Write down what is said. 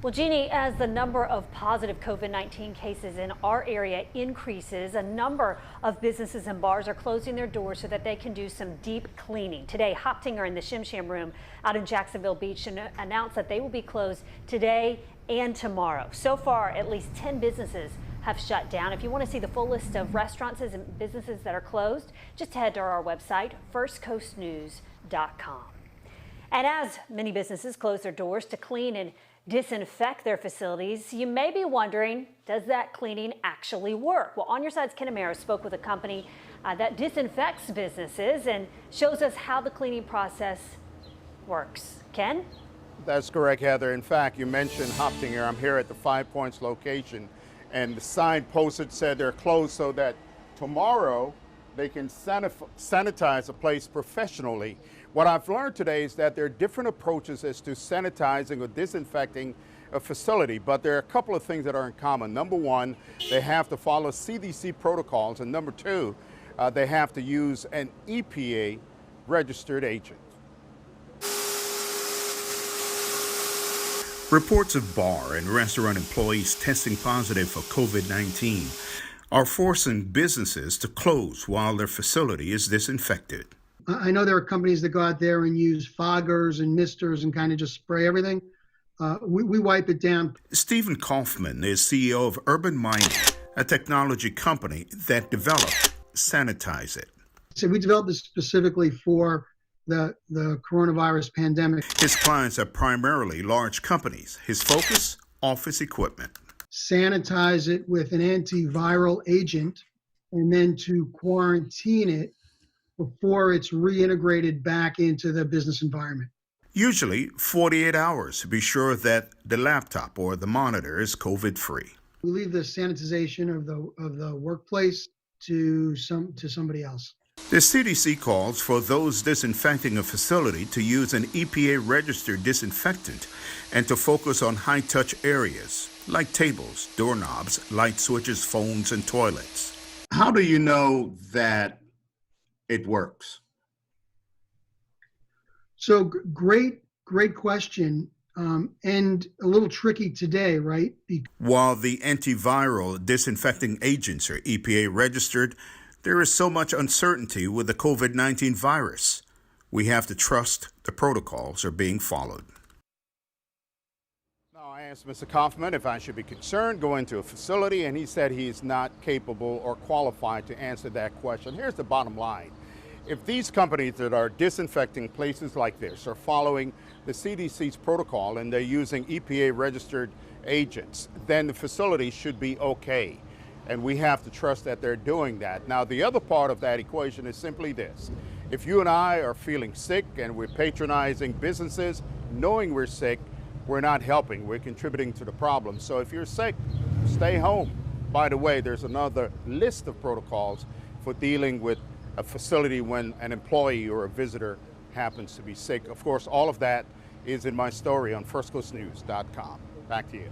Well, Jeannie, as the number of positive COVID-19 cases in our area increases, a number of businesses and bars are closing their doors so that they can do some deep cleaning. Today, Hoptinger in the Shim Sham Room out in Jacksonville Beach announced that they will be closed today and tomorrow. So far, at least 10 businesses have shut down. If you want to see the full list of restaurants and businesses that are closed, just head to our website, firstcoastnews.com. And as many businesses close their doors to clean and disinfect their facilities, you may be wondering, does that cleaning actually work? Well, On Your Side's Ken Amaro spoke with a company that disinfects businesses and shows us how the cleaning process works. Ken? That's correct, Heather. In fact, you mentioned Hoptinger. I'm here at the 5 Points location, and the sign posted said they're closed so that tomorrow they can sanitize a place professionally. What I've learned today is that there are different approaches as to sanitizing or disinfecting a facility, but there are a couple of things that are in common. Number one, they have to follow CDC protocols, and number two, they have to use an EPA registered agent. Reports of bar and restaurant employees testing positive for COVID-19 are forcing businesses to close while their facility is disinfected. I know there are companies that go out there and use foggers and misters and kind of just spray everything. We wipe it down. Stephen Kaufman is CEO of Urban Mining, a technology company that developed Sanitize It. So we developed this specifically for the coronavirus pandemic. His clients are primarily large companies. His focus, office equipment. Sanitize it with an antiviral agent and then to quarantine it before it's reintegrated back into the business environment. Usually 48 hours to be sure that the laptop or the monitor is COVID-free. We leave the sanitization of the workplace to somebody else. The CDC calls for those disinfecting a facility to use an EPA-registered disinfectant and to focus on high-touch areas like tables, doorknobs, light switches, phones, and toilets. How do you know that it works? So great question, and a little tricky today, right? While the antiviral disinfecting agents are EPA registered, there is so much uncertainty with the COVID-19 virus. We have to trust the protocols are being followed. Now, I asked Mr. Kaufman if I should be concerned going to a facility, and he said he's not capable or qualified to answer that question. Here's the bottom line. If these companies that are disinfecting places like this are following the CDC's protocol and they're using EPA-registered agents, then the facility should be okay. And we have to trust that they're doing that. Now, the other part of that equation is simply this. If you and I are feeling sick and we're patronizing businesses, knowing we're sick, we're not helping. We're contributing to the problem. So if you're sick, stay home. By the way, there's another list of protocols for dealing with a facility when an employee or a visitor happens to be sick. Of course, all of that is in my story on firstcoastnews.com. Back to you.